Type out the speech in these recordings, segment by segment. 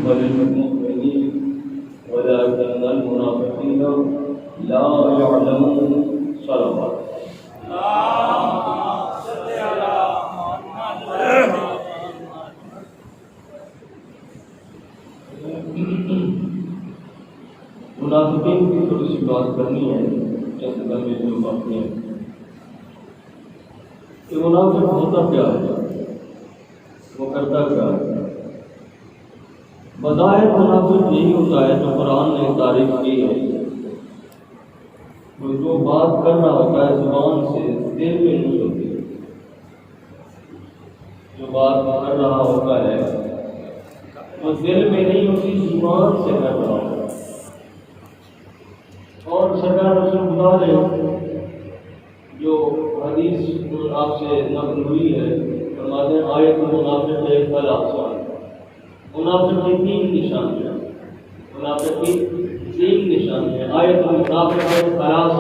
وللمؤمنين ولكن المنافقين لا يعلمون. صلوات. منافقین کی تھوڑی سی بات کرنی ہے جیسے لمبے جو باتیں ہیں کہ منافق ہوتا کیا ہے، وہ کرتا کیا ہے۔ بظاہر منافق یہی ہوتا ہے جو قرآن نے تعریف کی ہے، وہ جو بات کر رہا ہوتا ہے زبان سے دل میں نہیں ہوتی، جو بات کر رہا ہوتا ہے وہ دل میں نہیں ہوتی، زبان سے کر رہا ہوتا ہے۔ اور سرکار رسول خدا نے جو حدیث آپ سے نقل ہوئی ہے فرماتے ہیں آیت منافق ہے ثلاث، منافق کی تین نشانیاں، منافق کی تین نشانیاں۔ آیت منافق ہے ثلاث،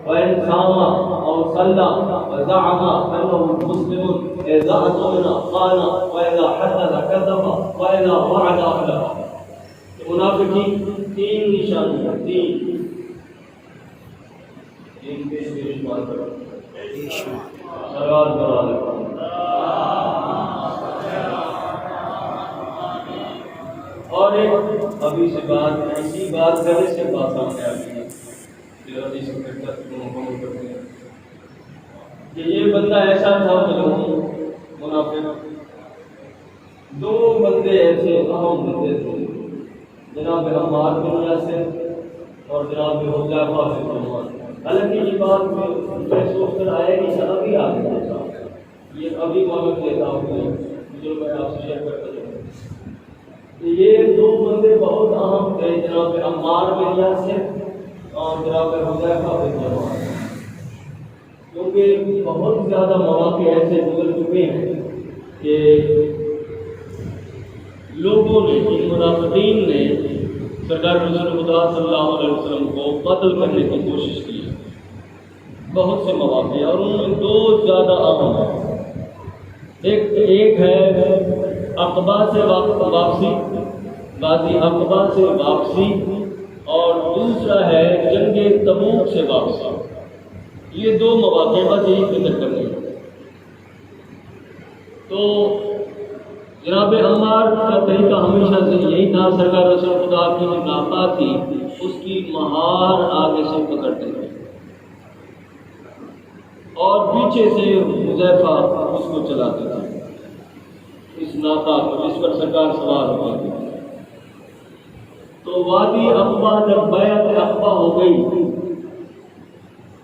وَإِنْ صَامَ أَوْ صَلَّى وَزَعَمَ أَنَّهُ مُسْلِمٌ إِذَا اؤْتُمِنَ خَانَ وَإِذَا حَدَّثَ كَذَبَ وَإِذَا وَعَدَ أَخْلَفَ۔ منافق کی تین نشانیاں، تین پیش شمار کرو سرار کرا لگا۔ اور ایک ابھی سے بات ایسی بات کرنے سے بات سامنے آ گئی پھر ابھی سے مکمل کرتے ہیں کہ یہ بندہ ایسا تھا منافق، دو بندے ایسے اہم بندے تھے، جناب عمار بن یاسر اور جناب حذیفہ بن یمان۔ حالانکہ یہ بات میں سوچ کر آیا کہ ابھی آ گیا تھا، یہ ابھی معلوم لیتا ہوں جو میں آپ سے شیئر کرتا ہوں۔ یہ دو بندے بہت اہم تھے، جناب عمار بن یاسر اور جناب حذیفہ بن یمان، کیونکہ بہت زیادہ مواقع ایسے گزر چکے ہیں کہ لوگوں نے، منافقین نے سرکار رسول خدا صلی اللہ علیہ وسلم کو قتل کرنے کی کوشش کی، بہت سے مواقع، اور ان میں دو زیادہ اہم ہیں۔ ایک ہے عقبہ سے واپسی، غازی عقبہ سے واپسی، اور دوسرا ہے جنگ تبوک سے واپسی۔ یہ دو مواقع بس یہی ذکر کرنے ہیں۔ تو جناب عمار کا طریقہ ہمیشہ سے یہی تھا، سرکار رسول خدا کی جو ناقہ تھی اس کی مہار آگے سے پکڑتے تھے اور پیچھے سے حذیفہ اس کو چلاتے تھے، اس ناقہ کو جس پر سرکار سوار ہوئے تھے۔ تو وادی عقبہ جب بیعت عقبہ ہو گئی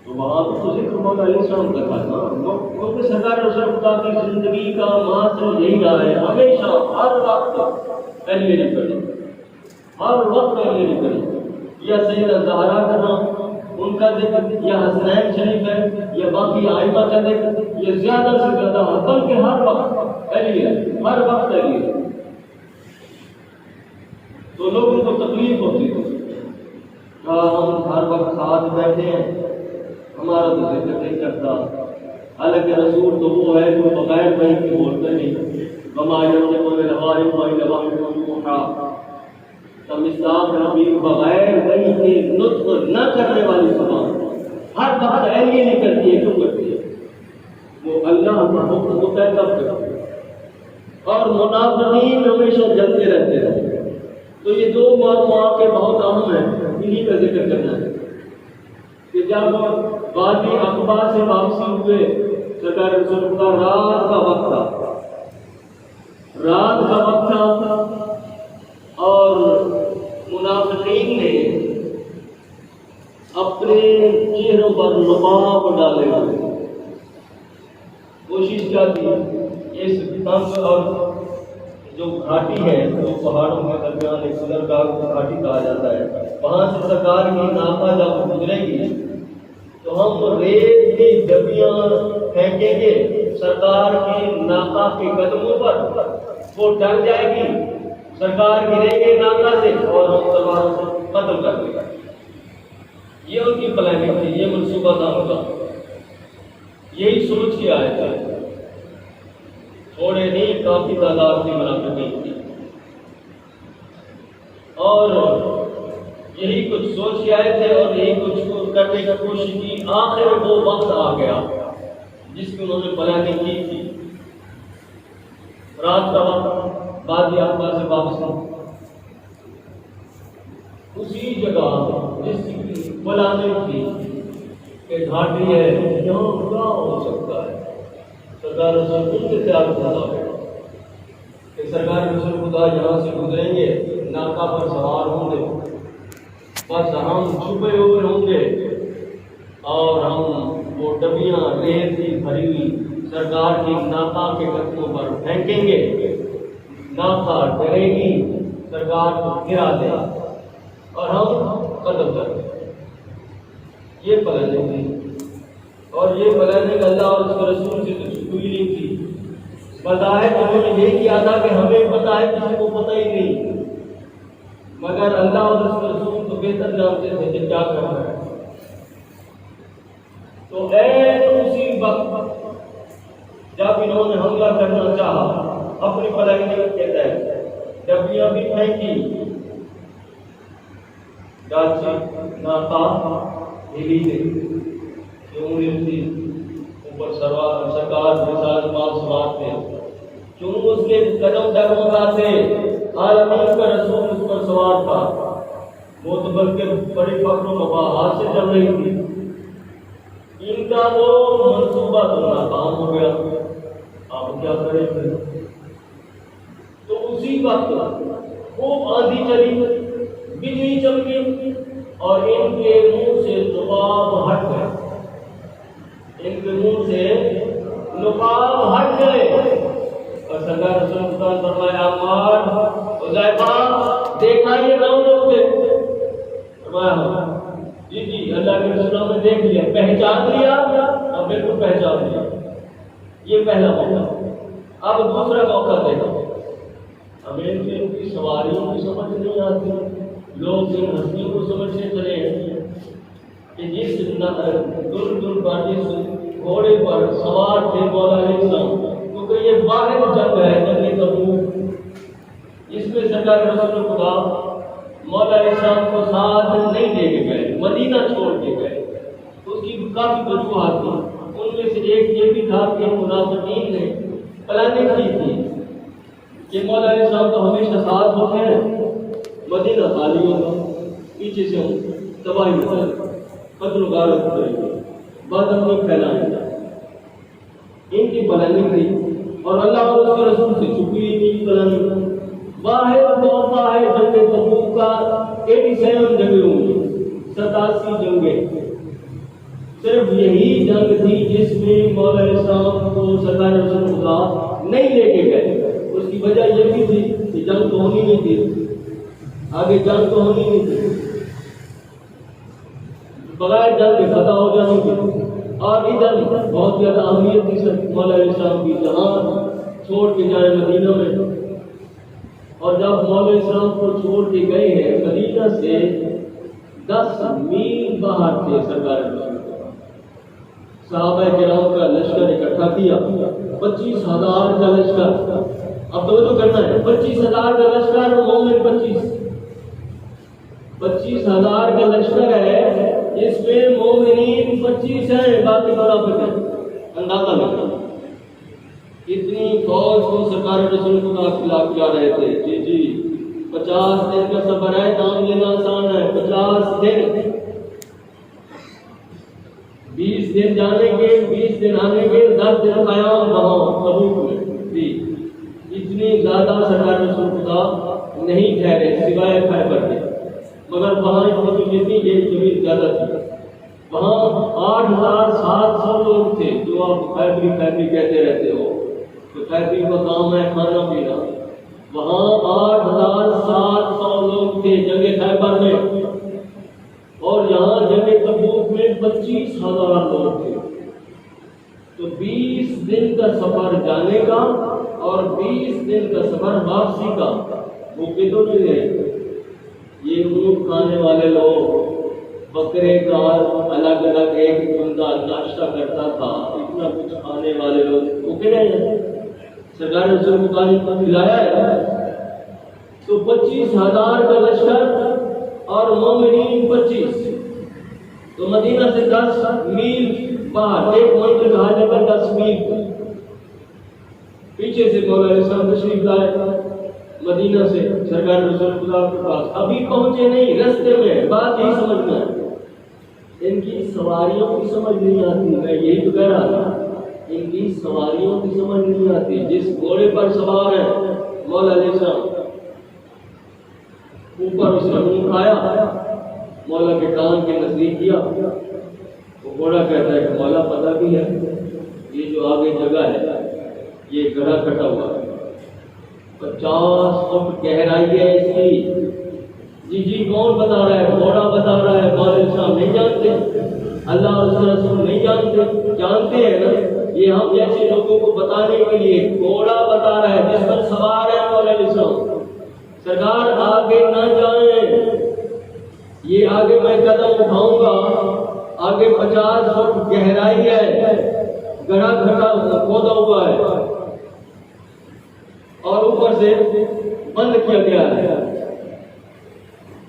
تو وہاں تو ذکر مولا علیہ السلام کا تھا، کیونکہ سرکار رسول خدا کی زندگی کا ماحول یہی رہا ہے، ہمیشہ ہر وقت پہلے نہیں کرے، ہر وقت پہلے نہیں کرے، یا سیدہ زہرا کا نام ان کا ذکر، یا حسنین شریف ہے، یا باقی آئمہ کا ذکر، یہ زیادہ سے زیادہ بلکہ ہر وقت پہلے ہے، ہر وقت پہلے ہے۔ تو لوگوں کو تکلیف ہوتی تھی کہ ہم ہر وقت ساتھ بیٹھے ہیں، ہمارا تو ذکر نہیں کرتا، حالانکہ رسول تو وہ ہے جو بغیر وحی کے بولتے نہیں، وما ينطق عن الهوى إن هو إلا وحي يوحى، مصداق نبی بغیر وحی کے نطق نہ کرنے والی زبان ہر وقت ایلیے نہیں کرتی ہے، کیوں کرتی ہے؟ وہ اللہ کا حکم ہوتا ہے تب کرتی ہے، اور منافقین ہمیشہ جلتے رہتے ہیں۔ تو یہ دو مواقع بہت اہم ہیں، انہی کا ذکر کرنا ہے کہ جب وادی عقبہ سے واپسی ہوئے، سرکار رسول خدا رات کا وقت تھا، رات کا وقت تھا، اور منافقین نے اپنے چہروں پر نقاب ڈالے ہوئے، کوشش کیا کی اس تنگ اور جو گھاٹی ہے، جو پہاڑوں کے درمیان ایک گزرگاہ گھاٹی کہا جاتا ہے، وہاں سے سرکار کی ناقہ جب گزرے گی تو ہم ریت کی ڈبیاں پھینکیں گے سرکار کی ناقہ کے قدموں پر، وہ ڈر جائے گی، سرکار گریں گے ناقہ سے اور ہم تلواروں سے قتل کر دیں گے۔ یہ ان کی پلاننگ تھی، یہ منصوبہ تھا ان کا، یہی سوچ کے آئے تھے، تھوڑے نہیں کافی تعداد میں منافقین تھی۔ اور یہی کچھ سوچ کے آئے تھے اور یہی کچھ کرنے کی کوشش کی. آخر وہ وقت آ گیا جس میں انہوں نے پلاننگ کی تھی. رات کا وقت بادی آبا سے واپس اسی جگہ جس کی پلاننگ تھی کہ گھاٹی ہے یہاں کیا ہو سکتا ہے. سرکار رسول خود سے تیار ہوتا ہے کہ سرکار رسول خدا یہاں سے گزریں گے, ناکا پر سوار ہوں گے, بس ہم چھپے ہوئے ہوں گے اور ہم وہ ڈبیاں ریت کی بھری ہوئی سرکار کی ناکا کے قدموں پر پھینکیں گے. ناکا ڈرے گی, سرکار کو گرا دے اور ہم قتل کر دیں. یہ پلاننگ تھی. اور یہ پلاننگ اللہ اور اس کے رسول سے تو چھپی نہیں تھی. بظاہر انہوں نے یہ کیا تھا کہ ہمیں پتہ ہے, کسی کو پتہ ہی نہیں, مگر اللہ اور اس کے رسول تو بہتر جانتے تھے کہ کیا کرنا ہے. تو اسی وقت جب انہوں نے حملہ کرنا چاہا اپنی پلاننگ کے تحت, ڈبیاں بھی پھینکی, ناکا ہلی گئی, اوپر سرکار کے ساتھ مال سوار تھے, کیوں اس کے قدم ڈگمگاتے, عالمین کا رسول اس پر سوار تھا. وہ تو بلکہ بڑی فخر و مباحات سے چل رہی تھی. ان کا وہ منصوبہ تو ناکام ہو گیا. آپ کیا کریں گے؟ تو اسی وقت خوب آندھی چلی, بجلی چمکی اور ان کے منہ سے ذباب ہٹ گئے. ان کے منہ سے نقاب ہٹ گئے اور سرکار رسول خدا نے فرمایا عمار حذیفہ دیکھا یہ نام لوگ تھے. فرمایا جی جی اللہ کے رسول نے دیکھ لیا, پہچان لیا اور بالکل پہچان لیا. یہ پہلا موقع. اب دوسرا موقع دیکھو. ہمیں ان کی سواریوں کی سمجھ نہیں آتی. لوگ ان ہستیوں کو سمجھتے چلے ہیں کہ جس دور دور باٹی گھوڑے پر سوار تھے مولا علیہ السلام, کیونکہ یہ واحد جنگ ہے جنگ تبوک. اس میں سرکار رسول خدا مولا علیہ السلام کو ساتھ نہیں لے کے گئے, مدینہ چھوڑ کے گئے. اس کی کافی وجوہات تھیں. ان میں سے ایک یہ بھی تھا کہ منافقین نے پلاننگ کی تھی کہ مولا علیہ السلام تو ہمیشہ ساتھ ہوتے ہیں, مدینہ خالی ہوگا, پیچھے سے ہم تباہی میں قتل و غارت کریں گے, بات اپنی پھیلائیں گے. ان کی پلاننگ تھی اور اللہ اور اس کے رسول سے چھپی نہیں پلاننگ. واحد موقع ہے جنگ تبوک کا. 87 جنگیں ہوں گی, 87 جنگیں. صرف یہی جنگ تھی جس میں مولا علیہ السلام کو سرکار رسول خدا نہیں لے کے گئے. اس کی وجہ یہ بھی تھی کہ جنگ تو ہونی نہیں تھی, آگے جنگ تو ہونی نہیں تھی, بغیر جنگ کے فتح ہو جانے کی. اور ادھر بہت زیادہ اہمیت تھی مولا علیہ السلام کی, جہاں چھوڑ کے جائے مدینہ میں. اور جب مولا علیہ السلام کو چھوڑ کے گئے ہیں مدینہ سے 10 میل باہر تھے سرکار رسول خدا. صحابہ کرام کا لشکر اکٹھا کیا, 25,000 کا لشکر. اب تو کرنا ہے 25,000 کا لشکر, مومن 25,000 کا لشکر ہے, اس میں مومنین 25 ہیں, باقی برابر ہیں. اندازہ لگا اتنی فوج کو سرکار رسول خدا خلاف جا رہے تھے. جی جی 50 دن کا سفر ہے, نام لینا آسان ہے. 50 دن, 20 دن جانے کے 20 دن آنے کے, 10 دن قیام وہاں تبوک میں. جی اتنی زیادہ سرکار رسول خدا نہیں ٹھہرے سوائے خیبر کے, مگر وہاں اتنی ایک زمین زیادہ تھی. وہاں 8,700 لوگ تھے جو آپ خیبری کہتے رہتے ہو, تو خیبری کا کام ہے کھانا پینا. وہاں 8,700 لوگ تھے جنگ خیبر میں, اور یہاں جنگ تبوک میں 25,000 لوگ تھے. تو 20 دن کا سفر جانے کا اور 20 دن کا سفر واپسی کا, وہ کتوں نہیں رہے. یہ اونٹ کھانے والے لوگ, بکرے کا الگ الگ ایک بندہ ناشتہ کرتا تھا, اتنا کچھ کھانے والے لوگ وہ کہہ رہے ہیں سرکار رسول خدا نے کھلایا ہے. تو 25,000 کا لشکر اور مومنین 25، تو مدینہ سے 10 میل باہر ایک منزل کہا جاتا ہے 10 میل، پیچھے سے مولا علیہ السلام تشریف لائے مدینہ سے سرکار رسول خدا کے پاس، ابھی پہنچے نہیں، رستے میں بات یہی سمجھنا ہے، ان کی سواریوں کی سمجھ نہیں آتی، میں یہی تو کہہ رہا تھا، ان کی سواریوں کی سمجھ نہیں آتی، جس گھوڑے پر سوار ہے مولا علیہ السلام، اوپر اس نے منہ اٹھایا، مولا کے کان کے نزدیک کیا، وہ گھوڑا کہتا ہے کہ مولا پتہ بھی ہے یہ جو آگے جگہ ہے یہ گڑھا کٹا ہوا ہے، 50 فٹ گہرائی ہے اس کی، جی کون بتا رہا ہے؟ گھوڑا بتا رہا ہے، مولا علیہ السلام نہیں جانتے، اللہ اور اس کا رسول نہیں جانتے، جانتے ہیں نا، یہ ہم جیسے لوگوں کو بتانے کے لیے گھوڑا بتا رہا ہے جس پر سوار ہے مولا علیہ السلام، سرکار آگے نہ جائیں، یہ آگے میں قدم اٹھاؤں گا، آگے 50 فٹ گہرائی ہے، گڑھا کھودا ہوا ہے اور اوپر سے بند کیا گیا ہے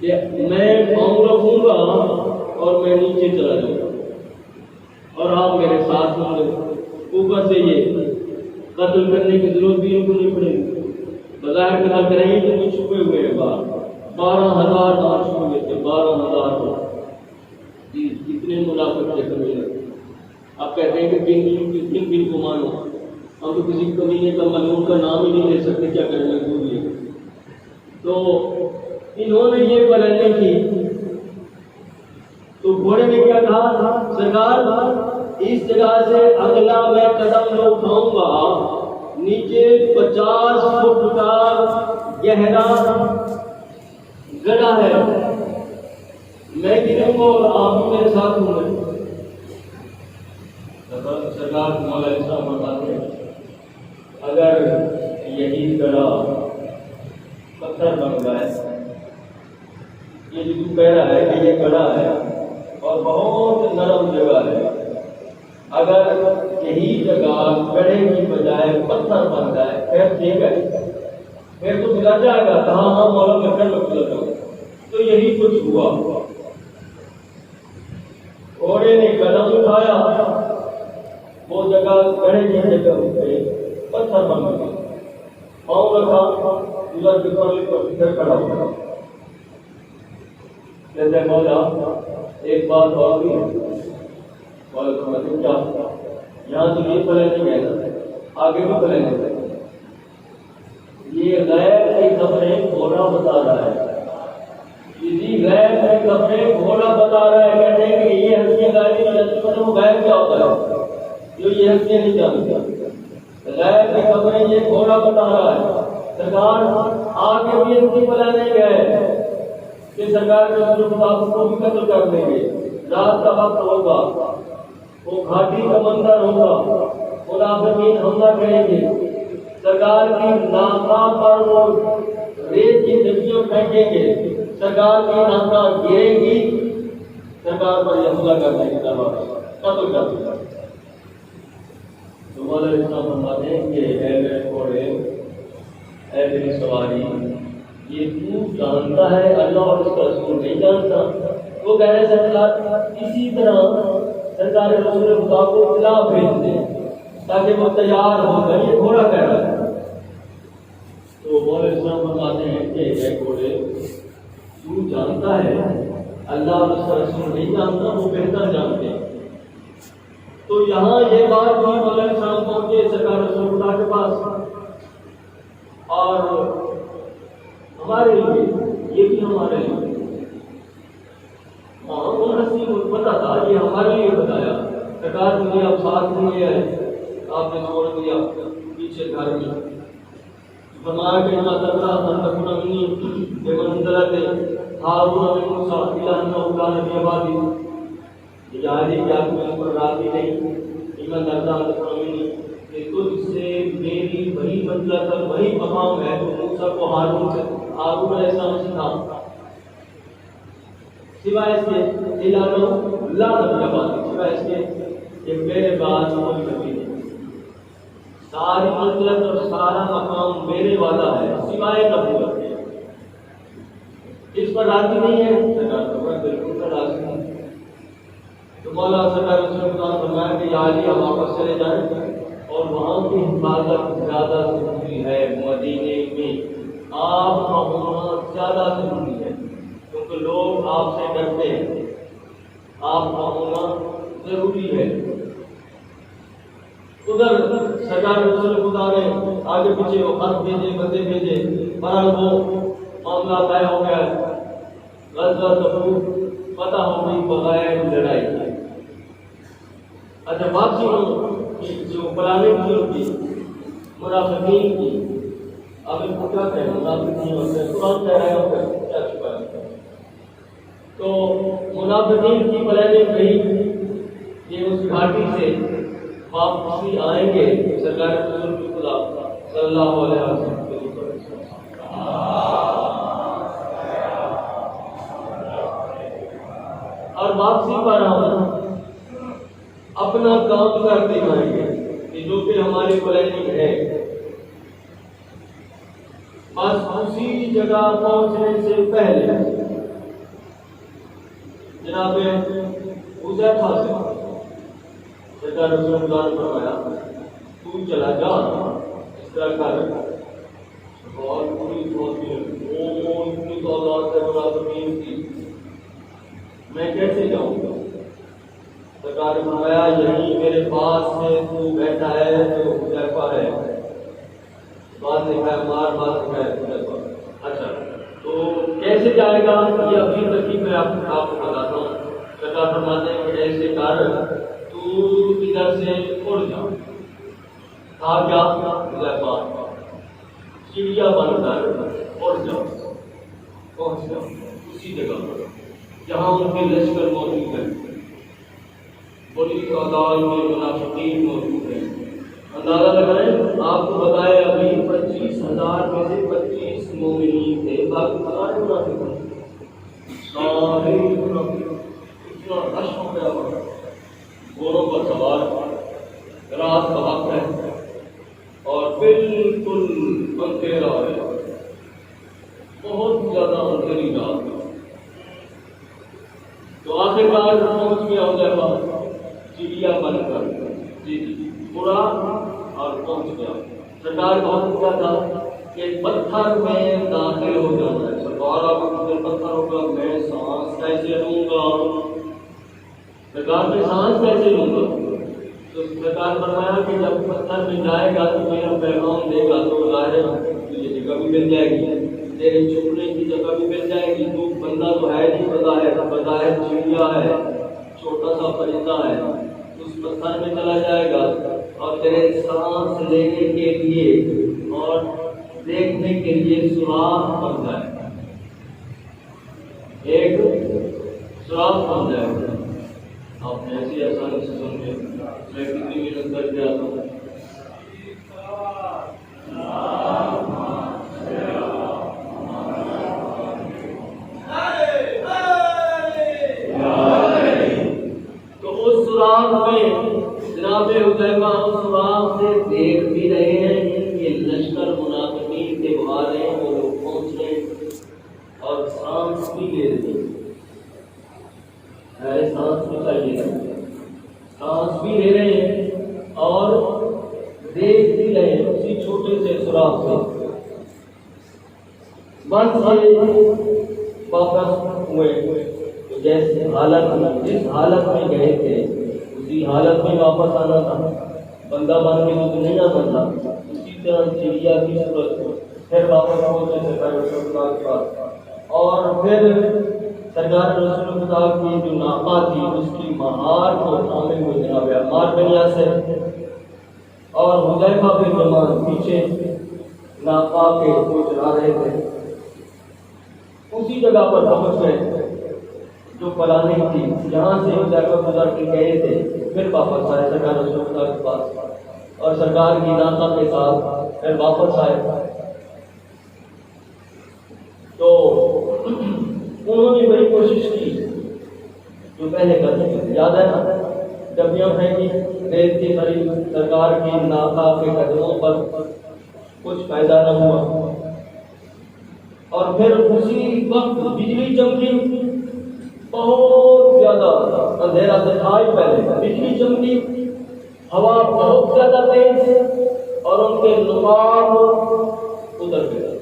کہ میں پاؤں رکھوں گا اور میں نیچے چلا جاؤں گا اور آپ میرے ساتھ ہوں گے، اوپر سے یہ قتل کرنے کی ضرورت بھی ان کو نہیں پڑے گی، بظاہر کہا کریں گے کہ کچھ چھپے ہوئے ہیں باہر، 12,000 باہر چھپے ہوئے تھے، 12,000 جی کتنے منافق تھے کمینے، آپ کہتے ہیں کہ کن کو مانو، ہم تو کسی کمینے کا ملعون کا نام ہی نہیں لے سکتے، کیا کرنے کو بھی، تو انہوں نے یہ پلاننگ کی، تو گھوڑے نے کیا کہا؟ سرکار اس جگہ سے اگلا میں قدم نہ اٹھاؤں گا، نیچے 50 فٹ کا گہرا گڑھا ہے، میں گروں گا اور آپ بھی میرے ساتھ ہوں گے، سرکار مولا علیہ السلام بتاتے ہیں اگر یہی گڑھا پتھر بن گیا ہے، یہ جو تو کہہ رہا ہے کہ یہ گڑھا ہے اور بہت نرم جگہ ہے، اگر یہی جگہ گڑھے کی بجائے پتھر بن جائے پھر ٹھیک ہے، پھر تو ملا جائے گا، کہاں ہاں مولا میں پھر میں جاؤں، تو یہی کچھ ہوا، گھوڑے نے قدم اٹھایا، وہ جگہ گڑھے کی جگہ پتھر بن گیا، پاؤں رکھا ادھر کی پر پھر کھڑا ہوا، کہتے مولا ایک بات اور بھی ہے، کیا یہاں تو یہ پلاننگ ہے نا، آگے بھی پلاننگ ہے، یہ غیر کی خبریں گھوڑا بتا رہا ہے، اسی غیر کی خبریں گھوڑا بتا رہا ہے، کہتے ہیں کہ یہ ہستیاں غائب نہیں جانتی، وہ غیر کیا ہوتا ہے جو یہ ہستیاں نہیں جانتی، غیر کی خبریں یہ گھوڑا بتا رہا ہے، سرکار آگے بھی ان کی پلاننگ ہے کہ سرکار کے رسول خدا کو بھی قتل کر دیں گے، رات کا وقت ہوگا، وہ گھاٹی کا منظر ہوگا، منافقین حملہ کریں گے، سرکار کی ناکاں پر وہ ریت کی ڈبیاں پھینکیں گے، سرکار کی ناکاں گرے گی، سرکار پر یہ حملہ کرنے کی دعوت قتل کر دیا، تو مولا علیہ السلام فرماتے ہیں کہ اے میرے گھوڑے، اے میری سواری، یہ تو جانتا ہے اللہ اور اس کا رسول نہیں جانتا، وہ کہہ رہے سرکار اسی طرح سرکار رسول خدا کو اطلاع بھیج دیں تاکہ وہ تیار ہو گئے، یہ گھوڑا کہہ رہا ہے، تو مولا علیہ السلام فرماتے ہیں کہ اے گھوڑے، تو جانتا ہے اللہ اور اس کا رسول نہیں جانتا، وہ بہتر جانتے ہیں، تو یہاں یہ بات بھی مولا علیہ السلام پہنچے سرکار رسول خدا کے پاس، اور ہمارے لیے یہ بھی ہمارے لیے ان ہستی کو پتا تھا، یہ ہمارے لیے بتایا، سرکار مجھے آپ ساتھ لیے آئے، آپ نے چھوڑ دیا پیچھے گھر میں، فرمایا کہ ما تقرا ان تكون مني بمنزلة هارون من موسى إلا أنه كان في عبادي، جاری کیا تم پر راضی نہیں، ایمان دردا تكون مني کہ تجھ سے میری وہی منزلت اور وہی مقام ہے جو موسیٰ کو ہارون علیہ السلام سے تھا، سوائے اس کے اعلان لا نبی بعد، سوائے اس کے کہ میرے بعد کوئی نبی نہیں، ساری منزلت اور سارا مقام میرے والا ہے سوائے نبوت کے، پر راضی نہیں ہے؟ سرکار فرمایا بالکل پر راضی نہیں۔ تو مولا سرکار رسول اللہ فرمایا کہ یا علی ہم واپس چلے جائیں اور وہاں کی حفاظت زیادہ ضروری ہے، مدینے میں آپ کا ہونا زیادہ ضروری ہے، کیونکہ لوگ آپ سے ڈرتے ہیں، آپ کا ہونا ضروری ہے۔ ادھر سرکار رسول خدا نے آگے پیچھے وہ خط بھیجے، بندے بھیجے، بہرحال وہ معاملہ طے ہو گیا، غزوہ تبوک فتح ہو گئی بغیر لڑائی۔ اچھا واپسی ہوں جو پلاننگ شروع کی منافقین کی، اب ان کو کیا کہنا، منافقین ہوتے ہیں، قرآن کہہ رہے ہوتے ہیں کیا چھپا ہے۔ تو منافقین کی پلاننگ رہی کہ اس گھاٹی سے واپسی آئیں گے سرکار رسول خدا صلی اللہ علیہ وسلم کے اوپر، اور واپسی پر ہم اپنا کام کر دکھائیں گے کہ جو کہ ہماری پلاننگ ہے۔ بس اسی جگہ پہنچنے سے پہلے جناب حذیفہ سے سرکار رسول اللہ نے فرمایا تو چلا جا، اس طرح کر، اور پوری اتنی تعداد ہے منافقین کی، میں کیسے جاؤں گا؟ سرکار نے فرمایا یہی میرے پاس سے تو بیٹھا ہے جو حذیفہ ہے، بات لکھا ہے، مار بات لکھا ہے حذیفہ۔ اچھا تو کیسے جائے گا یہ ابھی ترکیب میں آپ کو بتاتا ہوں۔ سرکار فرماتے ہیں کہ ایسے کر تو ادھر سے اڑ جا، کہا کیا حذیفہ چڑیا بن کر اڑ جا، پہنچ جا اسی جگہ پر جہاں ان کے لشکر موجود ہے، بڑی تعداد میں منافقین موجود ہیں۔ اندازہ لگائیں، آپ کو بتائے ابھی 25,000 میں سے 25 مومنین تھے، باقی سارے منافق ہیں، سارے منافق، اتنا رش ہو گیا ہوا، گھوڑوں پر سوار، رات کا وقت ہے اور بالکل اندھیرا ہے، بہت زیادہ اندھیری رات ہے۔ تو آخرکار پہنچ گیا حذیفہ چڑیا بن کر، جی پورا اور پہنچ گیا۔ سرکار بہت کیا تھا کہ پتھر میں داخل ہو جانا ہے، سرکار آپ کو پتھر ہوگا، میں سانس کیسے لوں گا، سرکار میں سانس کیسے لوں گا؟ تو سرکار فرمایا کہ جب پتھر میں جائے گا تو میرا پیغام دے گا تو ظاہر یہ جگہ بھی مل جائے گی، تیرے چھپنے کی جگہ بھی مل جائے گی، تو بندہ تو ہے نہیں، بظاہر چڑیا ہے، چھوٹا سا پرندہ ہے، اس پتھر میں چلا جائے گا اور تیرے سانس لینے کے لیے اور دیکھنے کے لیے سوراخ بن جائے گا، ایک سوراخ بن جائے گا۔ آپ نے ایسی آسانی سے سمجھے، میں کتنی محنت کر کے آتا ہوں۔ تو اس سوراخ میں جناب حذیفہ اس سوراخ سے دیکھ بھی رہے ہیں کہ لشکر منافقین کے باہر ہیں، وہ لوگ پہنچ رہے ہیں اور سانس بھی لے رہے ہیں، سانس بھی چاہیے، سانس بھی لے رہے ہیں اور دیکھ بھی رہے ہیں اسی چھوٹے سے سوراخ سے۔ بس یہ واپس ہوئے، جیسے حالت جس حالت میں گئے تھے اسی حالت میں واپس آنا تھا، بندہ بن کے تو نہیں آنا تھا، اسی طرح چڑیا کی صورت پھر واپس پہنچے سرکار رسول خدا کے پاس، اور پھر سرکار رسول خدا کی جو ناقہ تھی اس کی مہار کو تھامے ہوئے جناب عمار بن یاسر اور حذیفہ بن یمان پیچھے ناقہ کے کو چلا رہے تھے، اسی جگہ پر پہنچ گئے جو پلاننگ تھی، جہاں سے حذیفہ گزر کے گئے تھے، پھر واپس آئے سرکار رسول خدا کے پاس اور سرکار کی ناقہ کے ساتھ پھر واپس آئے۔ تو انہوں نے بڑی کوشش کی جو پہلے کرتے تھے، یاد ہے نا، ڈبیاں پھینکی ریت کے قریب، سرکار کی ناقہ کے قدموں پر کچھ پیدا نہ ہوا، اور پھر اسی وقت بجلی چمکی، بہت زیادہ اندھیرا دکھائی پہلے، بجلی چمکی، ہوا بہت زیادہ تیز، اور ان کے نقاب اتر گئے،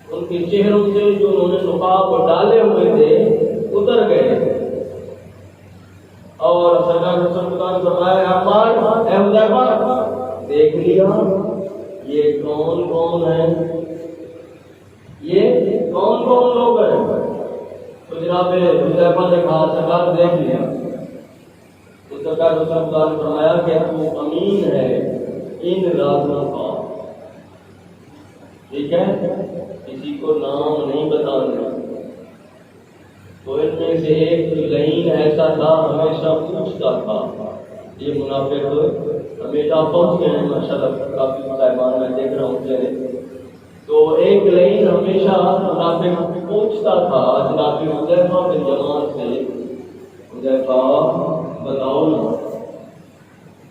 ان کے چہروں سے جو انہوں نے نقاب ڈالے ہوئے تھے اتر گئے۔ اور سرکار رسول خدا نے فرمایا عمار اے حذیفہ دیکھ لیا یہ کون کون ہے، یہ کون کون لوگ ہیں؟ تو جناب حذیفہ نے کہا سرکار دیکھ لیا۔ تو سرکار رسول خدا نے فرمایا کہ تو امین ہے ان رازوں کا، ٹھیک ہے، کسی کو نام نہیں بتانا۔ تو ان میں سے ایک لعین ایسا تھا ہمیشہ پوچھتا تھا، یہ منافق ہمیشہ پہنچ گئے ہیں ماشاءاللہ، کافی صاحبان میں دیکھ رہا ہوں چہرے۔ تو ایک لعین ہمیشہ منافق پوچھتا تھا جناب حذیفہ بن یمان سے، حذیفہ بتاؤ نا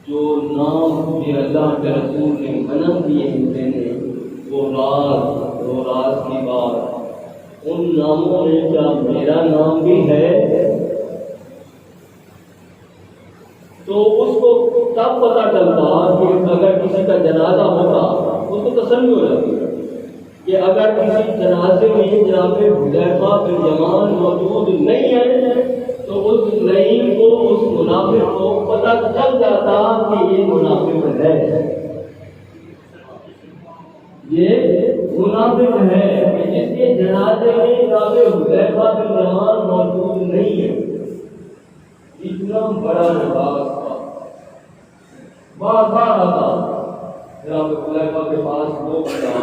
جو نام یہ اللہ کے رسول نے منع کیے ہوتے ہیں وہ راز کی بات، ان ناموں میں کیا میرا نام بھی ہے؟ تو اس کو تب پتہ چلتا کہ اگر کسی کا جنازہ ہوتا اس کو تسلی ہو جاتی کہ اگر کسی جنازے میں جناب حذیفہ بن یمان موجود نہیں ہے تو اس لعین کو، اس منافق کو پتہ چل جاتا کہ یہ منافق ہے، یہ منافق ہے کہ جس کے جنازے میں جناب حذیفہ بن یمان موجود نہیں ہے۔ اتنا بڑا لباس تھا، بار بار آتا جناب حذیفہ کے پاس وہ بندہ،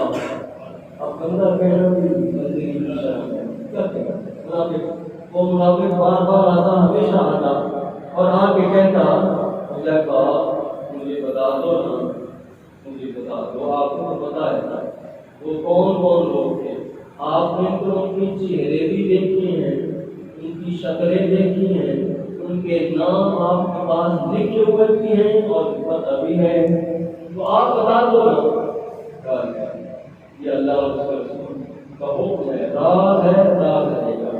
اب بندہ کہہ رہا بندے کی شرم ہے، کیا کہہ وہ منافق بار بار آتا، ہمیشہ آتا اور آ کے کہتا حذیفہ مجھے بتا دو نا، مجھے بتا دو، آپ کو تو پتا ہے نا وہ کون کون لوگ تھے، آپ نے تو ان کی چہرے بھی دیکھے ہیں، ان کی شکلیں دیکھی ہیں، ان کے نام آپ کے پاس لکھے ہوئے بھی ہیں اور پتہ بھی ہے، تو آپ بتا دو نا۔ یہ اللہ اور اس کے رسول کا حکم ہے، راز ہے، راز رہے گا،